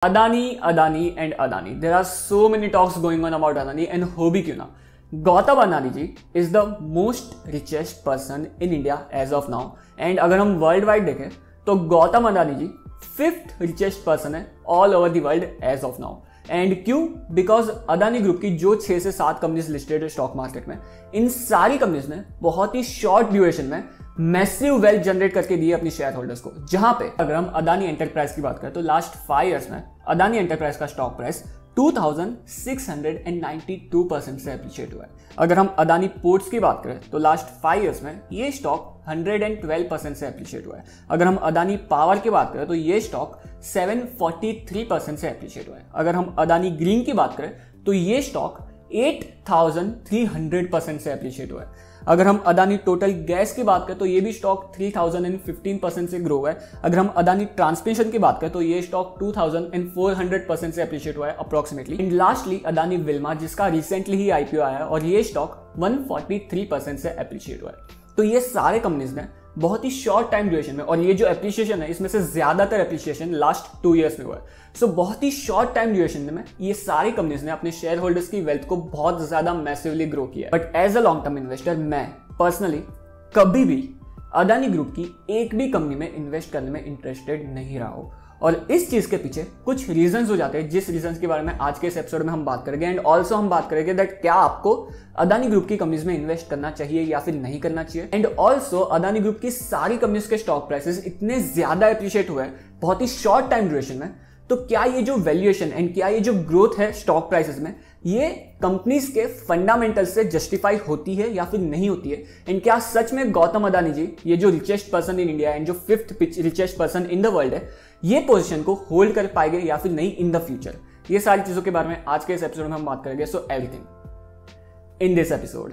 Adani, Adani and Adani. There are so many talks going on about Adani and ho bhi kyun na. Gautam Adani ji is the most richest person in India as of now. And अगर हम world wide देखें तो गौतम अदानी जी 5th richest person है all over the world as of now. And क्यों? Because Adani group की जो 6 से 7 companies listed है स्टॉक मार्केट में, इन सारी कंपनीज ने बहुत ही शॉर्ट ड्यूरेशन में मैसिव वेल्थ जनरेट करके दिए अपनी शेयर होल्डर्स को। जहां पे अगर हम अदानी एंटरप्राइज की बात करें तो लास्ट 5 इयर्स में अदानी एंटरप्राइज का स्टॉक प्राइस 2692% से एप्रिशिएट हुआ है। अगर हम अदानी पोर्ट्स की बात करें तो लास्ट 5 इयर्स में ये स्टॉक 112% से एप्रिशिएट हुआ है। अगर हम अदानी पावर की बात करें तो ये स्टॉक 743% से एप्रिशिएट हुआ है। अगर हम अदानी ग्रीन की बात करें तो ये स्टॉक 8300% से एप्रिशिएट हुआ है। अगर हम अदानी टोटल गैस की बात करें तो ये भी स्टॉक 3015% से ग्रो हुआ है। अगर हम अदानी ट्रांसमिशन की बात करें तो ये स्टॉक 2400% से एप्रिशिएट हुआ है approximately. And lastly Adani Wilma, जिसका रिसेंटली ही आईपीओ आया है और ये स्टॉक 143% से एप्रिशिएट हुआ है। तो ये सारे कंपनीज ने बहुत ही शॉर्ट टाइम ड्यूरेशन में, और ये जो एप्रिशिएशन है इसमें से ज्यादातर एप्रिशिएशन लास्ट 2 इयर्स में हुआ है। सो बहुत ही शॉर्ट टाइम ड्यूरेशन में ये सारी कंपनीज ने अपने शेयर होल्डर्स की वेल्थ को बहुत ज्यादा मैसिवली ग्रो किया है। But as a long term investor मैं पर्सनली कभी भी अदानी ग्रुप की एक भी कंपनी में इन्वेस्ट करने में इंटरेस्टेड नहीं रहा हूं। और इस चीज के पीछे कुछ रीजंस हो जाते हैं, जिस रीजंस के बारे में आज के इस एपिसोड में हम बात करेंगे। एंड ऑल्सो हम बात करेंगे दैट क्या आपको अदानी ग्रुप की कंपनीज में इन्वेस्ट करना चाहिए या फिर नहीं करना चाहिए। एंड ऑल्सो अदानी ग्रुप की सारी कंपनीज के स्टॉक प्राइसेस इतने ज्यादा एप्रिशिएट हुए हैं बहुत ही शॉर्ट टाइम ड्यूरेशन में, तो क्या ये जो वैल्यूएशन एंड क्या ये जो ग्रोथ है स्टॉक प्राइसेस में, ये कंपनीज के फंडामेंटल से जस्टिफाई होती है या फिर नहीं होती है। एंड क्या सच में गौतम अदानी जी, ये जो richest person in India and जो 5th richest person in the world है, ये पोजीशन को होल्ड कर पाएंगे या फिर नहीं इन द फ्यूचर। ये सारी चीजों के बारे में आज के इस एपिसोड में हम बात करेंगे। So everything in this episode,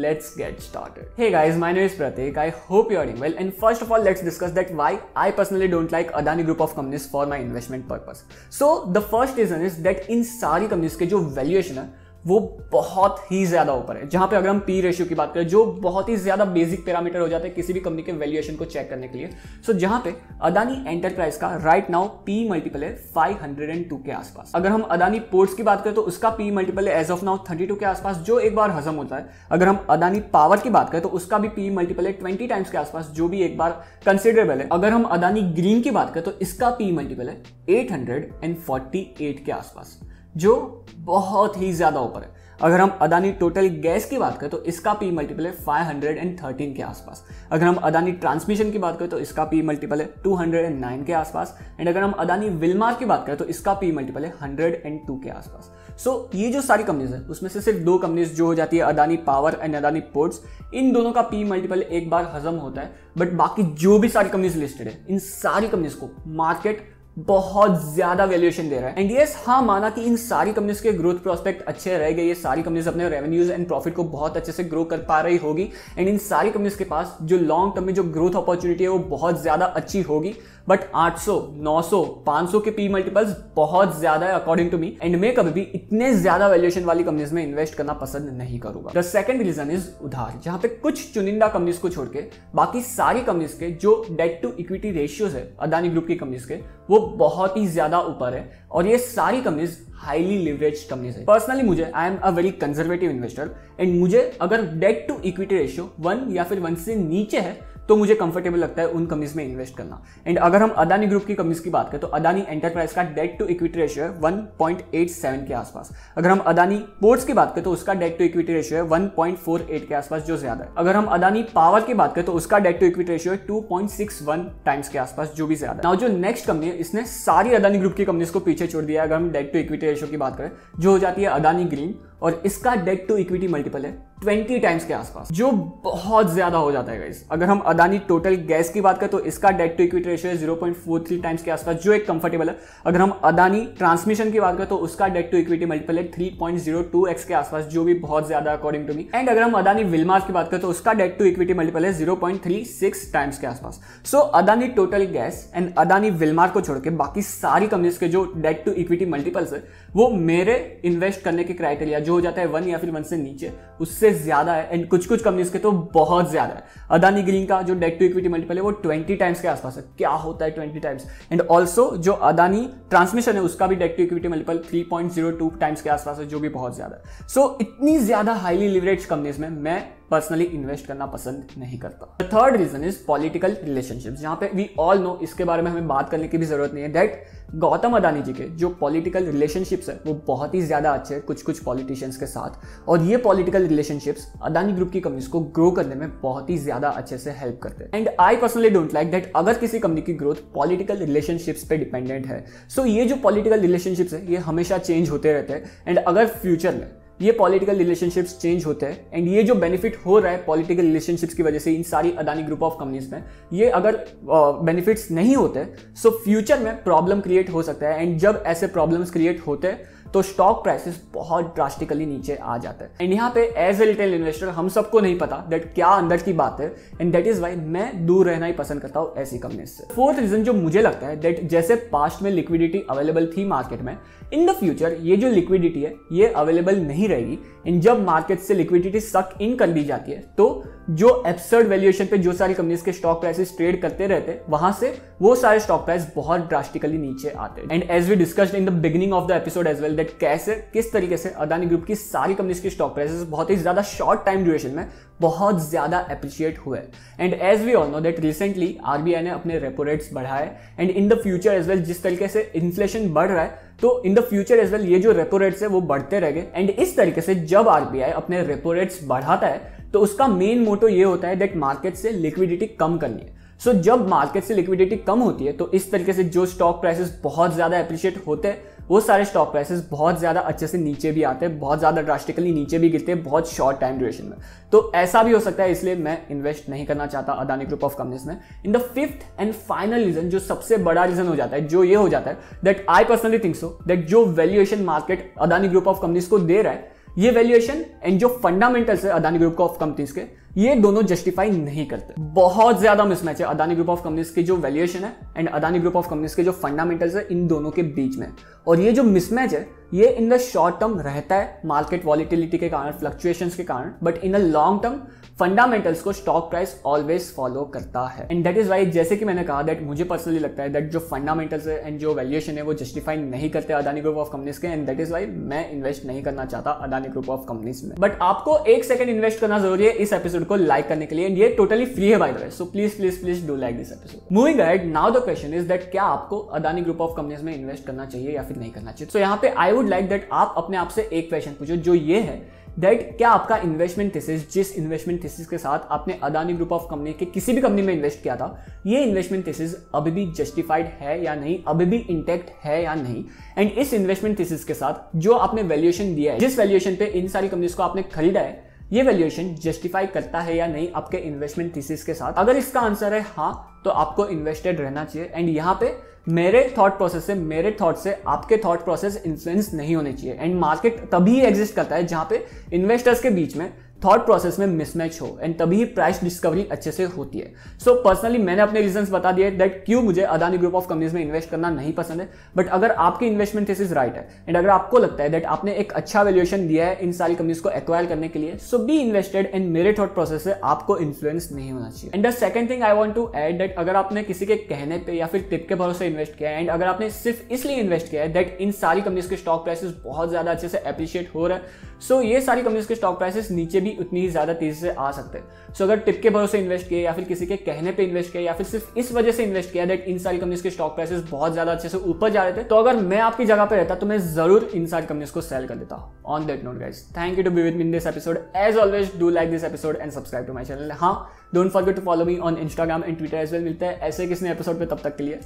let's get started. Hey guys, my name is Pratik. I hope you are doing well. And first of all, let's discuss that why I personally don't like Adani Group of companies for my investment purpose. So the first reason is that इन सारी companies के जो valuation है वो बहुत ही ज्यादा ऊपर है। जहां पे अगर हम पी रेशियो की बात करें, जो बहुत ही ज्यादा बेसिक पैरामीटर हो जाता है किसी भी कंपनी के वैल्यूएशन को चेक करने के लिए। सो जहां पे अदानी एंटरप्राइज का राइट नाउ पी मल्टीपल है 502 के आसपास। अगर हम अदानी पोर्ट्स की बात करें तो उसका पी मल्टीपल है एज ऑफ नाउ 32 के आसपास, जो एक बार हजम होता है। अगर हम अदानी पावर की बात करें तो उसका भी पी मल्टीपल है 20 टाइम्स के आसपास, जो भी एक बार कंसिडरेबल है। अगर हम अदानी ग्रीन की बात करें तो इसका पी मल्टीपल है 848 के आसपास, जो बहुत ही ज्यादा ऊपर है। अगर हम अदानी टोटल गैस की बात करें तो इसका पी मल्टीपल है 513 के आसपास। अगर हम अदानी ट्रांसमिशन की बात करें तो इसका पी मल्टीपल है 209 के आसपास। एंड अगर हम अदानी विल्मार की बात करें तो इसका पी मल्टीपल है 102 के आसपास। सो ये जो सारी कंपनीज है उसमें से सिर्फ 2 कंपनीज जो हो जाती है Adani power and Adani ports, इन दोनों का पी मल्टीपल एक बार हजम होता है। बट बाकी जो भी सारी कंपनीज लिस्टेड है, इन सारी कंपनीज को मार्केट बहुत ज्यादा वैल्यूएशन दे रहा है। एंड यस, हाँ माना कि इन सारी कंपनीज के ग्रोथ प्रोस्पेक्ट अच्छे रह गए, ये सारी कंपनीज अपने रेवेन्यूज एंड प्रॉफिट को बहुत अच्छे से ग्रो कर पा रही होगी। एंड इन सारी कंपनीज के पास जो लॉन्ग टर्म में जो ग्रोथ अपॉर्चुनिटी है वो बहुत ज्यादा अच्छी होगी। बट 800, 900, 500 के पी मल्टीपल्स बहुत ज्यादा है अकॉर्डिंग टू मी। एंड मैं कभी भी इतने ज्यादा वैल्यूएशन वाली कंपनीज में इन्वेस्ट करना पसंद नहीं करूंगा। द सेकंड रीजन इज उधार, जहां पे कुछ चुनिंदा कंपनीज को छोड़ के बाकी सारी कंपनीज के जो डेट टू इक्विटी रेशियोज है अदानी ग्रुप की कंपनीज के, वो बहुत ही ज्यादा ऊपर है। और ये सारी कंपनीज हाईली लिवरेज्ड कंपनीज है। पर्सनली मुझे, I am a very conservative investor, and मुझे अगर डेट टू इक्विटी रेशियो 1 या फिर 1 से नीचे है तो मुझे कंफर्टेबल लगता है उन कंपनीज में इन्वेस्ट करना। एंड अगर हम अदानी ग्रुप की कंपनीज की बात करें तो अदानी एंटरप्राइज का डेट टू इक्विटी रेशियो है 1.87 के आसपास। अगर हम अदानी पोर्ट्स की बात करें तो उसका डेट टू इक्विटी रेशियो है 1.48 के आसपास, जो ज्यादा है। अगर हम अदानी पावर की बात करें तो उसका डेट टू इक्विटी रेशियो है 2.61 टाइम्स के आसपास, जो भी ज्यादा है। नाउ जो नेक्स्ट कंपनी है, इसने सारी अदानी ग्रुप की कंपनीज को पीछे छोड़ दिया। अगर हम डेट टू इक्विटी रेशियो की बात करें, जो हो जाती है अदानी ग्रीन, और इसका डेट टू इक्विटी मल्टीपल है 20 टाइम्स के आसपास, जो बहुत ज्यादा हो जाता है गाइस। अगर हम अदानी टोटल गैस की बात करें तो इसका डेट टू इक्विटी रेशियो है 0.43 टाइम्स के आसपास, जो एक कंफर्टेबल है। अगर हम अदानी ट्रांसमिशन की बात करें तो उसका डेट टू इक्विटी मल्टीपल है 3.02x के आसपास, जो भी बहुत ज्यादा अकॉर्डिंग टू मी। एंड अगर हम अदानी विल्मार की बात करें तो उसका डेट टू इक्विटी मल्टीपल है 0.36 टाइम्स के आसपास। So Adani total gas and Adani Wilmar को छोड़ के बाकी सारी कंपनीज के जो डेट टू इक्विटी मल्टीपल्स है, वो मेरे इन्वेस्ट करने के क्राइटेरिया, जो हो जाता है 1 या फिर 1 से नीचे उससे ज्यादा है, एंड कुछ कुछ कंपनीज के तो बहुत ज्यादा है। अदानी ग्रीन का जो डेट टू इक्विटी मल्टीपल है वो 20 टाइम्स के आसपास है। क्या होता है 20 टाइम्स? एंड ऑल्सो जो अदानी ट्रांसमिशन है उसका भी debt to equity multiple 3.02 times के आसपास है, जो भी बहुत ज्यादा है। सो इतनी ज्यादा हाईली लिवरेज कंपनीज में मैं पर्सनली इन्वेस्ट करना पसंद नहीं करता। The third reason is political relationships, जहां पे वी ऑल नो, इसके बारे में हमें बात करने की भी जरूरत नहीं है, दैट गौतम अदानी जी के जो पॉलिटिकल रिलेशनशिप्स है वो बहुत ही ज्यादा अच्छे हैं कुछ कुछ पॉलिटिशियंस के साथ, और ये पॉलिटिकल रिलेशनशिप्स अदानी ग्रुप की कंपनीज को ग्रो करने में बहुत ही ज्यादा अच्छे से हेल्प करते हैं। And I personally don't like that अगर किसी कंपनी की ग्रोथ पॉलिटिकल रिलेशनशिप्स पे डिपेंडेंट है। सो ये जो पॉलिटिकल रिलेशनशिप्स है ये हमेशा चेंज होते रहते हैं, एंड अगर फ्यूचर में ये पॉलिटिकल रिलेशनशिप्स चेंज होते हैं एंड ये जो बेनिफिट हो रहा है पॉलिटिकल रिलेशनशिप्स की वजह से इन सारी अदानी ग्रुप ऑफ कंपनीज में, ये अगर बेनिफिट्स नहीं होते सो फ्यूचर में प्रॉब्लम क्रिएट हो सकता है। एंड जब ऐसे प्रॉब्लम्स क्रिएट होते हैं तो स्टॉक प्राइसेस बहुत ड्रास्टिकली नीचे आ जाता है। एंड यहाँ पे एज ए रिटेल इन्वेस्टर हम सबको नहीं पता दैट क्या अंदर की बात है, एंड दैट इज वाई मैं दूर रहना ही पसंद करता हूँ ऐसी कंपनी से। फोर्थ रीजन जो मुझे लगता है दैट जैसे पास्ट में लिक्विडिटी अवेलेबल थी मार्केट में, इन द फ्यूचर ये जो लिक्विडिटी है ये अवेलेबल नहीं रहेगी। एंड जब मार्केट से लिक्विडिटी सक इन कर दी जाती है तो जो एब्सर्ड वैल्यूएशन पे जो सारी कंपनीज के स्टॉक प्राइसेस ट्रेड करते रहते हैं वहां से वो सारे स्टॉक प्राइस बहुत ड्रास्टिकली नीचे आते हैं। And as we discussed in the beginning of the episode as well that कैसे किस तरीके से अदानी ग्रुप की सारी कंपनीज की स्टॉक प्राइसेस बहुत ही ज्यादा शॉर्ट टाइम ड्यूरेशन में बहुत ज्यादा एप्रिशिएट हुए। And as we all know that recently RBI ने अपने रेपो रेट्स बढ़ाए, and in the future as well जिस तरीके से इन्फ्लेशन बढ़ रहा है तो in the future as well ये जो रेपो रेट्स है वो बढ़ते रहेंगे। एंड इस तरीके से जब आरबीआई अपने रेपो रेट्स बढ़ाता है तो उसका मेन मोटो ये होता है दैट मार्केट से लिक्विडिटी कम करनी है। सो जब मार्केट से लिक्विडिटी कम होती है तो इस तरीके से जो स्टॉक प्राइसेस बहुत ज्यादा एप्रिशिएट होते हैं वो सारे स्टॉक प्राइसेस बहुत ज्यादा अच्छे से नीचे भी आते हैं, बहुत ज्यादा ड्रास्टिकली नीचे भी गिरते हैं बहुत शॉर्ट टाइम ड्यूरेशन में। तो ऐसा भी हो सकता है, इसलिए मैं इन्वेस्ट नहीं करना चाहता अदानी ग्रुप ऑफ कंपनीज में। In the fifth and final reason जो सबसे बड़ा रीजन हो जाता है जो ये हो जाता है that I personally think so that जो valuation market Adani group of companies को दे रहा है ये वैल्यूएशन एंड जो फंडामेंटल्स है अदानी ग्रुप ऑफ कंपनीज के ये दोनों जस्टिफाई नहीं करते। बहुत ज्यादा मिसमैच है अदानी ग्रुप ऑफ कंपनीज की जो वैल्यूएशन है and Adani group of companies के जो फंडामेंटल्स है इन दोनों के बीच में, और ये जो मिसमैच है ये इन द शॉर्ट टर्म रहता है मार्केट वॉलिटिलिटी के कारण, फ्लक्चुएशंस के कारण, but in a long term fundamentals को स्टॉक प्राइस ऑलवेज फॉलो करता है। एंड दैट इज वाई जैसे कि मैंने कहा दैट मुझे पर्सनली लगता है दैट जो फंडामेंटल्स है एंड जो वैल्यूएशन है वो जस्टिफाई नहीं करते अदानी ग्रुप ऑफ कंपनीज के, एंड दैट इज वाई मैं इन्वेस्ट नहीं करना चाहता अदानी ग्रुप ऑफ कंपनीज में। बट आपको 1 सेकंड इन्वेस्ट करना जरूरी है इस एपिसोड को लाइक करने के लिए, एंड ये टोटली फ्री है by the way, so please please please do like this episode. Moving ahead, now the question is that क्या आपको अदानी ग्रुप ऑफ कंपनीज में इन्वेस्ट करना चाहिए या फिर नहीं करना चाहिए। सो यहाँ पे आई वुड लाइक दैट आप अपने आप से एक क्वेश्चन पूछो जो ये है दैट क्या आपका इन्वेस्टमेंट थीसिस, जिस इन्वेस्टमेंट थीसिस के साथ आपने अदानी ग्रुप ऑफ कंपनी के किसी भी कंपनी में इन्वेस्ट किया था, ये इन्वेस्टमेंट थीसिस अभी भी जस्टिफाइड है या नहीं, अभी भी इंटैक्ट है या नहीं। एंड इस इन्वेस्टमेंट थीसिस के साथ जो आपने वैल्यूएशन दिया है, जिस वैल्यूएशन पे इन सारी कंपनीज को आपने खरीदा है, ये वैल्यूएशन जस्टिफाई करता है या नहीं आपके इन्वेस्टमेंट थीसिस के साथ। अगर इसका आंसर है हाँ तो आपको इन्वेस्टेड रहना चाहिए। एंड यहाँ पे मेरे थॉट प्रोसेस से, मेरे थॉट से आपके थॉट प्रोसेस इन्फ्लुएंस नहीं होने चाहिए। एंड मार्केट तभी एग्जिस्ट करता है जहां पे इन्वेस्टर्स के बीच में थॉट प्रोसेस में मिसमैच हो, एंड तभी प्राइस डिस्कवरी अच्छे से होती है। सो पर्सनली मैंने अपने रीजंस बता दिए दैट क्यों मुझे अदानी ग्रुप ऑफ कंपनीज में इन्वेस्ट करना नहीं पसंद है। बट अगर आपकी इन्वेस्टमेंट थीसिस राइट है एंड अगर आपको लगता है दैट आपने एक अच्छा वैल्यूएशन दिया है इन सारी कंपनीज को एक्वायर करने के लिए, सो बी इन्वेस्टेड, एंड मेरे थॉट प्रोसेस से आपको इन्फ्लुएंस नहीं होना चाहिए। And the second thing I want to add that अगर आपने किसी के कहने पे या फिर टिप के भरोसे इन्वेस्ट किया है, एंड अगर आपने सिर्फ इसलिए इन्वेस्ट किया है दैट इन सारी कंपनीज के स्टॉक प्राइसेस बहुत ज्यादा अच्छे से एप्रिशिएट हो रहा है, सो ये सारी कंपनीज के स्टॉक प्राइसेस नीचे भी उतनी ही ज्यादा तेजी से आ सकते हैं। सो अगर टिप के भरोसे इन्वेस्ट किया या फिर किसी के कहने पे इन्वेस्ट किया या फिर सिर्फ इस वजह से इन्वेस्ट किया दैट इन सारी कंपनीज के स्टॉक प्राइसेस बहुत ज्यादा अच्छे से ऊपर जा रहे थे, तो अगर मैं आपकी जगह पे रहता तो मैं जरूर इन सारी कंपनीज को सेल कर देता। On that note guys, thank you to be with me in this episode. As always do like this episode and subscribe to my channel. हाँ, don't forget to follow me on Instagram and Twitter as well. मिलते हैं ऐसे किसी episode पे, तब तक के लिए